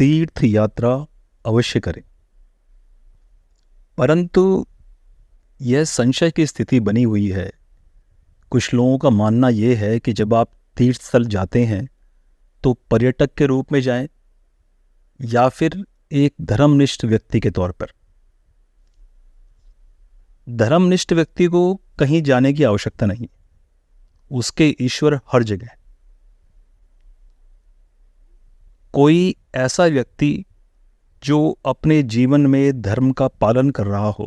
तीर्थ यात्रा अवश्य करें, परंतु यह संशय की स्थिति बनी हुई है। कुछ लोगों का मानना यह है कि जब आप तीर्थ स्थल जाते हैं तो पर्यटक के रूप में जाएं या फिर एक धर्मनिष्ठ व्यक्ति के तौर पर। धर्मनिष्ठ व्यक्ति को कहीं जाने की आवश्यकता नहीं, उसके ईश्वर हर जगह है। कोई ऐसा व्यक्ति जो अपने जीवन में धर्म का पालन कर रहा हो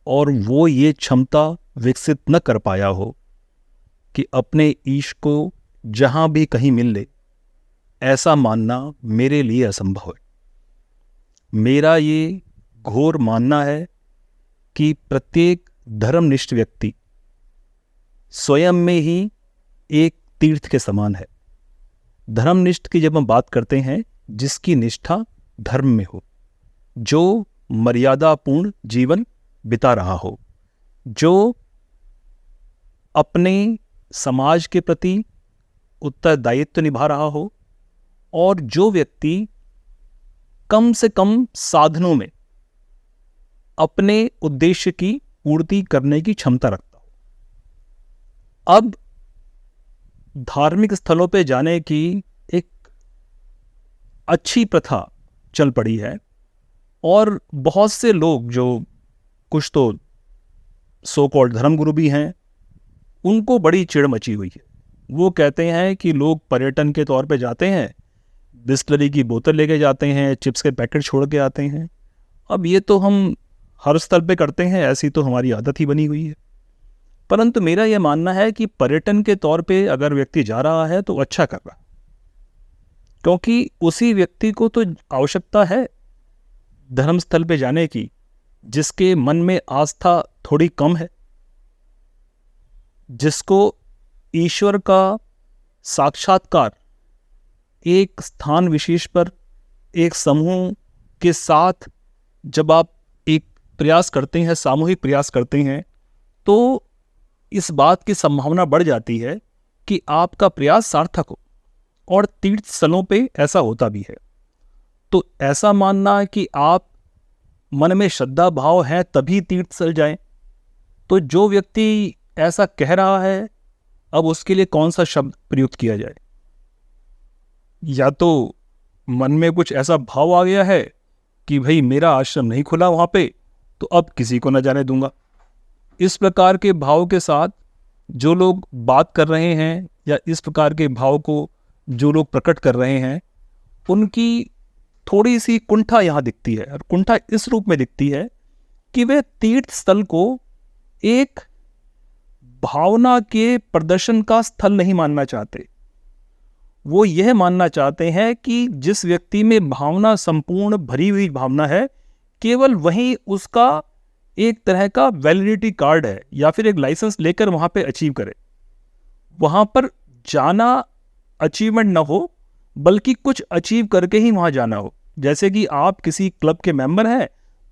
और वो ये क्षमता विकसित न कर पाया हो कि अपने ईश को जहां भी कहीं मिल ले, ऐसा मानना मेरे लिए असंभव है। मेरा ये घोर मानना है कि प्रत्येक धर्मनिष्ठ व्यक्ति स्वयं में ही एक तीर्थ के समान है। धर्मनिष्ठ की जब हम बात करते हैं, जिसकी निष्ठा धर्म में हो, जो मर्यादापूर्ण जीवन बिता रहा हो, जो अपने समाज के प्रति उत्तरदायित्व निभा रहा हो और जो व्यक्ति कम से कम साधनों में अपने उद्देश्य की पूर्ति करने की क्षमता रखता हो। अब धार्मिक स्थलों पे जाने की एक अच्छी प्रथा चल पड़ी है और बहुत से लोग, जो कुछ तो सो कॉल्ड धर्मगुरु भी हैं, उनको बड़ी चिढ़ मची हुई है। वो कहते हैं कि लोग पर्यटन के तौर पे जाते हैं, बिस्लरी की बोतल लेके जाते हैं, चिप्स के पैकेट छोड़ के आते हैं। अब ये तो हम हर स्थल पे करते हैं, ऐसी तो हमारी आदत ही बनी हुई है। परंतु मेरा यह मानना है कि पर्यटन के तौर पे अगर व्यक्ति जा रहा है तो अच्छा कर रहा है, क्योंकि उसी व्यक्ति को तो आवश्यकता है धर्मस्थल पे जाने की जिसके मन में आस्था थोड़ी कम है, जिसको ईश्वर का साक्षात्कार एक स्थान विशेष पर एक समूह के साथ जब आप एक प्रयास करते हैं, सामूहिक प्रयास करते हैं, तो इस बात की संभावना बढ़ जाती है कि आपका प्रयास सार्थक हो। और तीर्थ स्थलों पे ऐसा होता भी है। तो ऐसा मानना कि आप मन में श्रद्धा भाव है तभी तीर्थ स्थल जाएं, तो जो व्यक्ति ऐसा कह रहा है, अब उसके लिए कौन सा शब्द प्रयुक्त किया जाए? या तो मन में कुछ ऐसा भाव आ गया है कि भाई मेरा आश्रम नहीं खुला वहां पे, तो अब किसी को न जाने दूंगा। इस प्रकार के भाव के साथ जो लोग बात कर रहे हैं या इस प्रकार के भाव को जो लोग प्रकट कर रहे हैं, उनकी थोड़ी सी कुंठा यहाँ दिखती है। और कुंठा इस रूप में दिखती है कि वे तीर्थ स्थल को एक भावना के प्रदर्शन का स्थल नहीं मानना चाहते। वो यह मानना चाहते हैं कि जिस व्यक्ति में भावना संपूर्ण भरी हुई भावना है, केवल वहीं उसका एक तरह का वैलिडिटी कार्ड है या फिर एक लाइसेंस लेकर वहां पे अचीव करे। वहां पर जाना अचीवमेंट ना हो, बल्कि कुछ अचीव करके ही वहां जाना हो। जैसे कि आप किसी क्लब के मेंबर हैं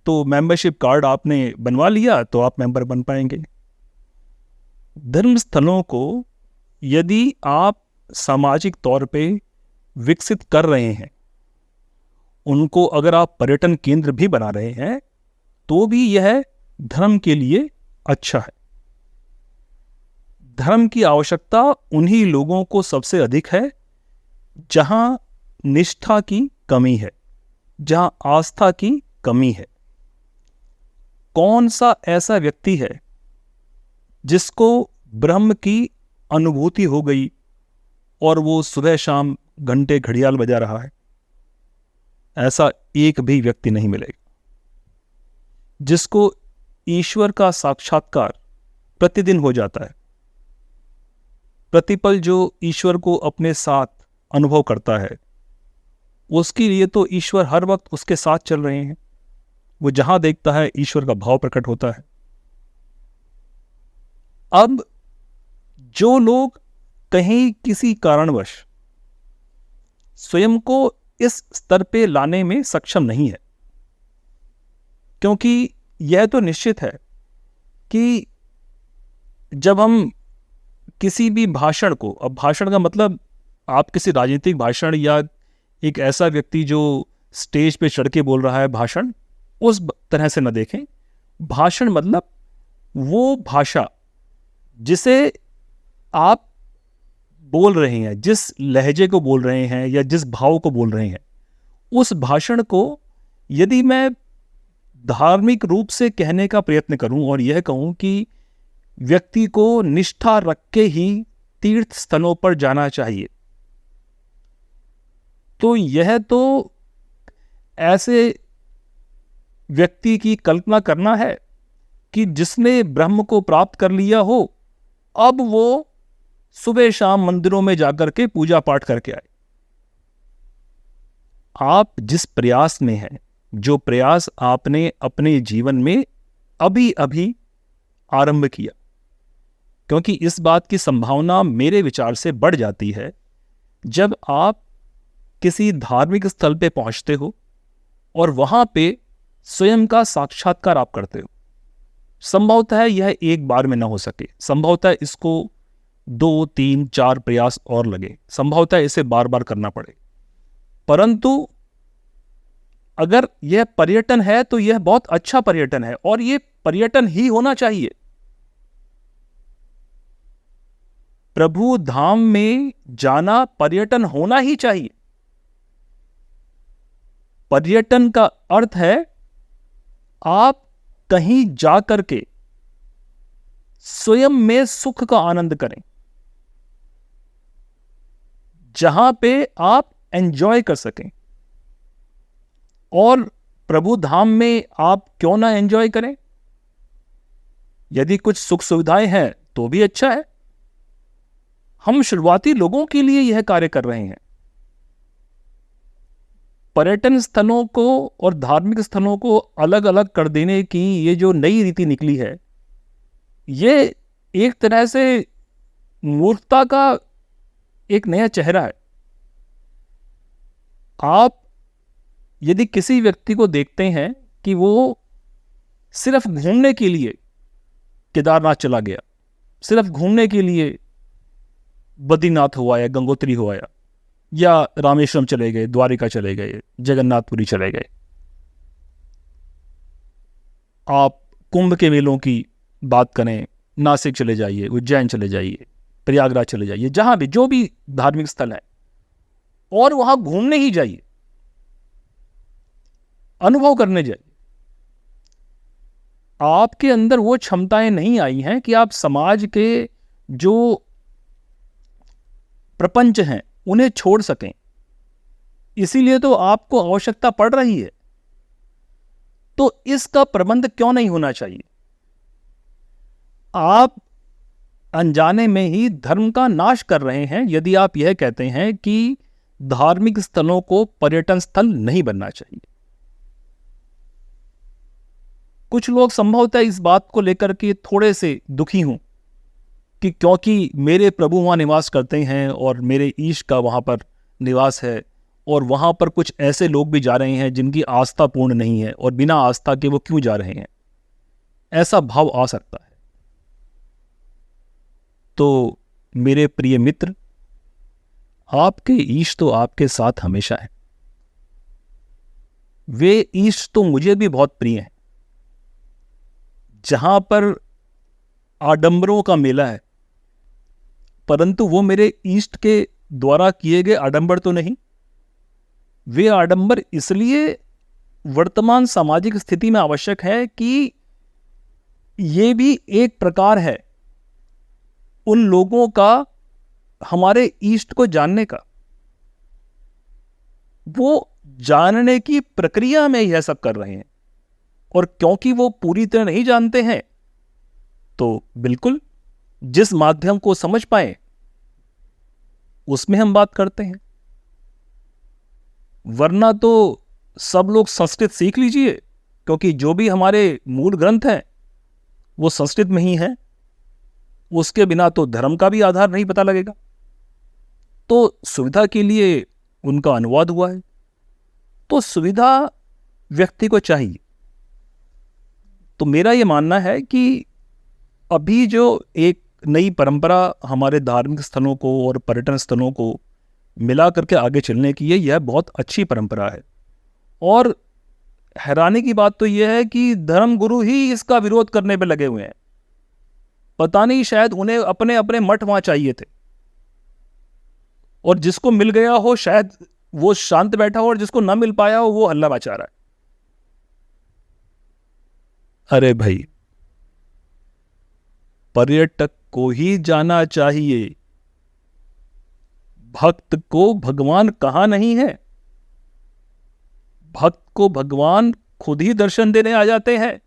तो मेंबरशिप कार्ड आपने बनवा लिया तो आप मेंबर बन पाएंगे। धर्म स्थलों को यदि आप सामाजिक तौर पे विकसित कर रहे हैं, उनको अगर आप पर्यटन केंद्र भी बना रहे हैं, तो भी यह धर्म के लिए अच्छा है। धर्म की आवश्यकता उन्हीं लोगों को सबसे अधिक है जहां निष्ठा की कमी है, जहां आस्था की कमी है। कौन सा ऐसा व्यक्ति है जिसको ब्रह्म की अनुभूति हो गई और वो सुबह शाम घंटे घड़ियाल बजा रहा है? ऐसा एक भी व्यक्ति नहीं मिलेगा जिसको ईश्वर का साक्षात्कार प्रतिदिन हो जाता है। प्रतिपल जो ईश्वर को अपने साथ अनुभव करता है, उसके लिए तो ईश्वर हर वक्त उसके साथ चल रहे हैं। वो जहां देखता है ईश्वर का भाव प्रकट होता है। अब जो लोग कहीं किसी कारणवश स्वयं को इस स्तर पे लाने में सक्षम नहीं है, क्योंकि यह तो निश्चित है कि जब हम किसी भी भाषण को, अब भाषण का मतलब आप किसी राजनीतिक भाषण या एक ऐसा व्यक्ति जो स्टेज पे चढ़ के बोल रहा है भाषण, उस तरह से न देखें। भाषण मतलब वो भाषा जिसे आप बोल रहे हैं, जिस लहजे को बोल रहे हैं या जिस भाव को बोल रहे हैं, उस भाषण को यदि मैं धार्मिक रूप से कहने का प्रयत्न करूं और यह कहूं कि व्यक्ति को निष्ठा रख के ही तीर्थ स्थलों पर जाना चाहिए, तो यह तो ऐसे व्यक्ति की कल्पना करना है कि जिसने ब्रह्म को प्राप्त कर लिया हो, अब वो सुबह शाम मंदिरों में जाकर के पूजा पाठ करके आए। आप जिस प्रयास में हैं, जो प्रयास आपने अपने जीवन में अभी अभी आरंभ किया, क्योंकि इस बात की संभावना मेरे विचार से बढ़ जाती है जब आप किसी धार्मिक स्थल पे पहुंचते हो और वहां पे स्वयं का साक्षात्कार आप करते हो। संभवतः यह एक बार में ना हो सके, संभवतः इसको 2, 3, 4 प्रयास और लगे, संभवतः इसे बार बार करना पड़े। परंतु अगर यह पर्यटन है तो यह बहुत अच्छा पर्यटन है और यह पर्यटन ही होना चाहिए। प्रभु धाम में जाना पर्यटन होना ही चाहिए। पर्यटन का अर्थ है आप कहीं जाकर के स्वयं में सुख का आनंद करें, जहां पे आप एंजॉय कर सकें। और प्रभु धाम में आप क्यों ना एंजॉय करें? यदि कुछ सुख सुविधाएं हैं तो भी अच्छा है। हम शुरुआती लोगों के लिए यह कार्य कर रहे हैं। पर्यटन स्थलों को और धार्मिक स्थलों को अलग अलग कर देने की ये जो नई रीति निकली है, ये एक तरह से मूर्खता का एक नया चेहरा है। आप यदि किसी व्यक्ति को देखते हैं कि वो सिर्फ घूमने के लिए केदारनाथ चला गया, सिर्फ घूमने के लिए बद्रीनाथ हो आया, गंगोत्री हो आया, या रामेश्वरम चले गए, द्वारिका चले गए, जगन्नाथपुरी चले गए, आप कुंभ के मेलों की बात करें, नासिक चले जाइए, उज्जैन चले जाइए, प्रयागराज चले जाइए, जहां भी जो भी धार्मिक स्थल है, और वहां घूमने ही जाइए, अनुभव करने जाइए। आपके अंदर वो क्षमताएं नहीं आई हैं कि आप समाज के जो प्रपंच हैं उन्हें छोड़ सकें। इसीलिए तो आपको आवश्यकता पड़ रही है। तो इसका प्रबंध क्यों नहीं होना चाहिए? आप अनजाने में ही धर्म का नाश कर रहे हैं यदि आप यह कहते हैं कि धार्मिक स्थलों को पर्यटन स्थल नहीं बनना चाहिए। कुछ लोग संभवतः इस बात को लेकर के थोड़े से दुखी हों कि क्योंकि मेरे प्रभु वहां निवास करते हैं और मेरे ईश का वहां पर निवास है, और वहां पर कुछ ऐसे लोग भी जा रहे हैं जिनकी आस्था पूर्ण नहीं है, और बिना आस्था के वो क्यों जा रहे हैं, ऐसा भाव आ सकता है। तो मेरे प्रिय मित्र, आपके ईश तो आपके साथ हमेशा है। वे ईश तो मुझे भी बहुत प्रिय हैं। जहां पर आडंबरों का मेला है, परंतु वो मेरे ईष्ट के द्वारा किए गए आडंबर तो नहीं। वे आडंबर इसलिए वर्तमान सामाजिक स्थिति में आवश्यक है कि ये भी एक प्रकार है उन लोगों का हमारे ईष्ट को जानने का। वो जानने की प्रक्रिया में यह सब कर रहे हैं, और क्योंकि वो पूरी तरह नहीं जानते हैं, तो बिल्कुल जिस माध्यम को समझ पाए उसमें हम बात करते हैं। वरना तो सब लोग संस्कृत सीख लीजिए, क्योंकि जो भी हमारे मूल ग्रंथ हैं वो संस्कृत में ही है। उसके बिना तो धर्म का भी आधार नहीं पता लगेगा। तो सुविधा के लिए उनका अनुवाद हुआ है, तो सुविधा व्यक्ति को चाहिए। तो मेरा ये मानना है कि अभी जो एक नई परंपरा हमारे धार्मिक स्थलों को और पर्यटन स्थलों को मिला करके आगे चलने की है। यह बहुत अच्छी परंपरा है। और हैरानी की बात तो यह है कि धर्मगुरु ही इसका विरोध करने पे लगे हुए हैं। पता नहीं, शायद उन्हें अपने अपने मठ वहां चाहिए थे, और जिसको मिल गया हो शायद वो शांत बैठा हो, और जिसको ना मिल पाया हो वो हल्ला मचा रहा है। अरे भाई, पर्यटक को ही जाना चाहिए, भक्त को भगवान कहाँ नहीं है। भक्त को भगवान खुद ही दर्शन देने आ जाते हैं।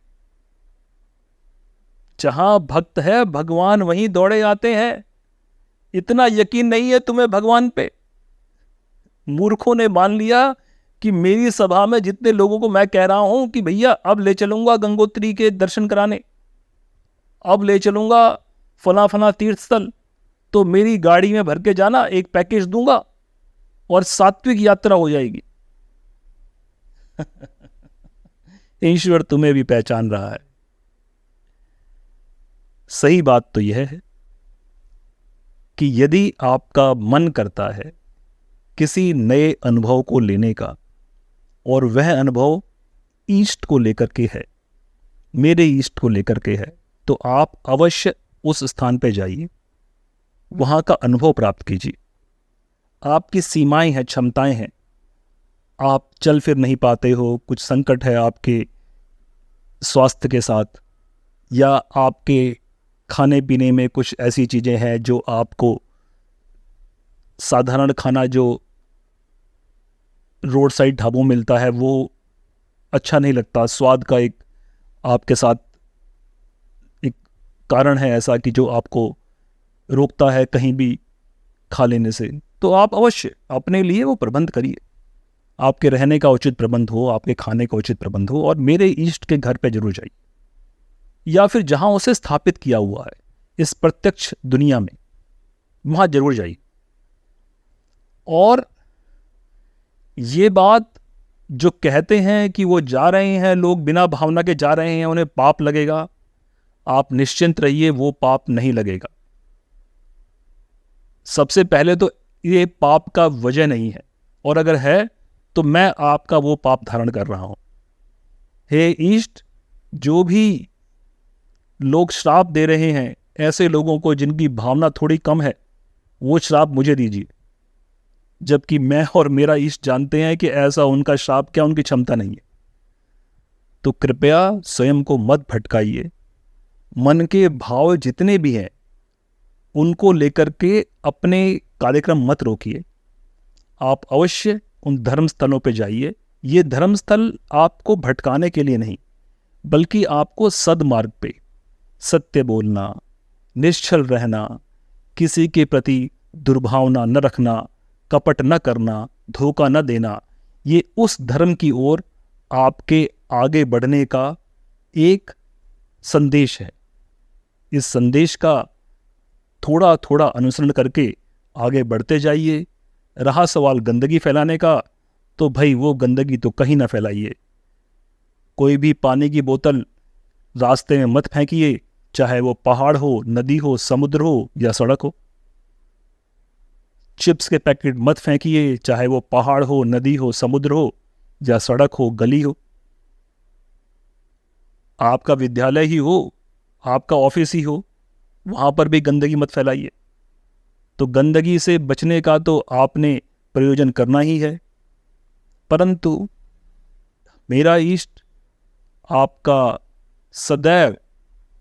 जहां भक्त है भगवान वहीं दौड़े आते हैं। इतना यकीन नहीं है तुम्हें भगवान पे? मूर्खों ने मान लिया कि मेरी सभा में जितने लोगों को मैं कह रहा हूं कि भैया अब ले चलूंगा गंगोत्री के दर्शन कराने, अब ले चलूंगा फला फला तीर्थ स्थल, तो मेरी गाड़ी में भर के जाना, एक पैकेज दूंगा और सात्विक यात्रा हो जाएगी। ईश्वर तुम्हें भी पहचान रहा है। सही बात तो यह है कि यदि आपका मन करता है किसी नए अनुभव को लेने का, और वह अनुभव ईस्ट को लेकर के है, मेरे ईस्ट को लेकर के है, तो आप अवश्य उस स्थान पर जाइए, वहां का अनुभव प्राप्त कीजिए। आपकी सीमाएं हैं, क्षमताएं हैं, आप चल फिर नहीं पाते हो, कुछ संकट है आपके स्वास्थ्य के साथ, या आपके खाने पीने में कुछ ऐसी चीज़ें हैं जो आपको साधारण खाना जो रोड साइड ढाबों मिलता है वो अच्छा नहीं लगता, स्वाद का एक आपके साथ एक कारण है ऐसा कि जो आपको रोकता है कहीं भी खा लेने से, तो आप अवश्य अपने लिए वो प्रबंध करिए। आपके रहने का उचित प्रबंध हो, आपके खाने का उचित प्रबंध हो, और मेरे इष्ट के घर पे जरूर जाइए, या फिर जहां उसे स्थापित किया हुआ है इस प्रत्यक्ष दुनिया में, वहां जरूर जाइए। और ये बात जो कहते हैं कि वो जा रहे हैं, लोग बिना भावना के जा रहे हैं, उन्हें पाप लगेगा, आप निश्चिंत रहिए, वो पाप नहीं लगेगा। सबसे पहले तो ये पाप का वजह नहीं है, और अगर है तो मैं आपका वो पाप धारण कर रहा हूं। हे ईष्ट, जो भी लोग श्राप दे रहे हैं ऐसे लोगों को जिनकी भावना थोड़ी कम है, वो श्राप मुझे दीजिए, जबकि मैं और मेरा ईष्ट जानते हैं कि ऐसा उनका श्राप क्या उनकी क्षमता नहीं है। तो कृपया स्वयं को मत भटकाइए, मन के भाव जितने भी हैं उनको लेकर के अपने कार्यक्रम मत रोकिए। आप अवश्य उन धर्म स्थलों पर जाइए। ये धर्म स्थल आपको भटकाने के लिए नहीं, बल्कि आपको सद्मार्ग पे, सत्य बोलना, निश्चल रहना, किसी के प्रति दुर्भावना न रखना, कपट न करना, धोखा न देना, ये उस धर्म की ओर आपके आगे बढ़ने का एक संदेश है। इस संदेश का थोड़ा थोड़ा अनुसरण करके आगे बढ़ते जाइए। रहा सवाल गंदगी फैलाने का, तो भाई वो गंदगी तो कहीं ना फैलाइए। कोई भी पानी की बोतल रास्ते में मत फेंकिए, चाहे वो पहाड़ हो, नदी हो, समुद्र हो या सड़क हो। चिप्स के पैकेट मत फेंकिए, चाहे वो पहाड़ हो, नदी हो, समुद्र हो या सड़क हो, गली हो। आपका विद्यालय ही हो, आपका ऑफिस ही हो, वहां पर भी गंदगी मत फैलाइए। तो गंदगी से बचने का तो आपने प्रयोजन करना ही है, परंतु मेरा ईष्ट आपका सदैव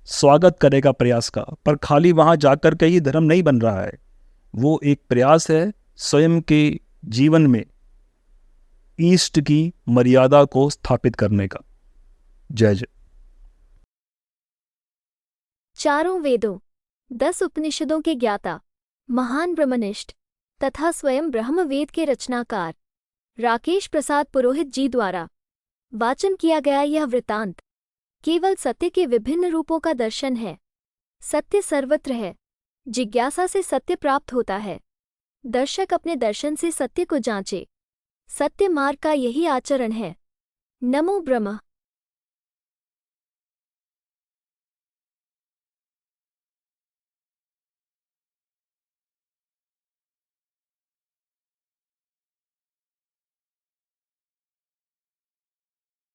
स्वागत करेगा प्रयास का। पर खाली वहां जाकर के ही धर्म नहीं बन रहा है, वो एक प्रयास है स्वयं के जीवन में ईष्ट की मर्यादा को स्थापित करने का। जय जय। चारों वेदों, 10 उपनिषदों के ज्ञाता, महान ब्रह्मनिष्ठ तथा स्वयं ब्रह्मवेद के रचनाकार राकेश प्रसाद पुरोहित जी द्वारा वाचन किया गया यह वृतांत केवल सत्य के विभिन्न रूपों का दर्शन है। सत्य सर्वत्र है, जिज्ञासा से सत्य प्राप्त होता है। दर्शक अपने दर्शन से सत्य को जांचे। सत्य मार्ग का यही आचरण है। नमो ब्रह्म।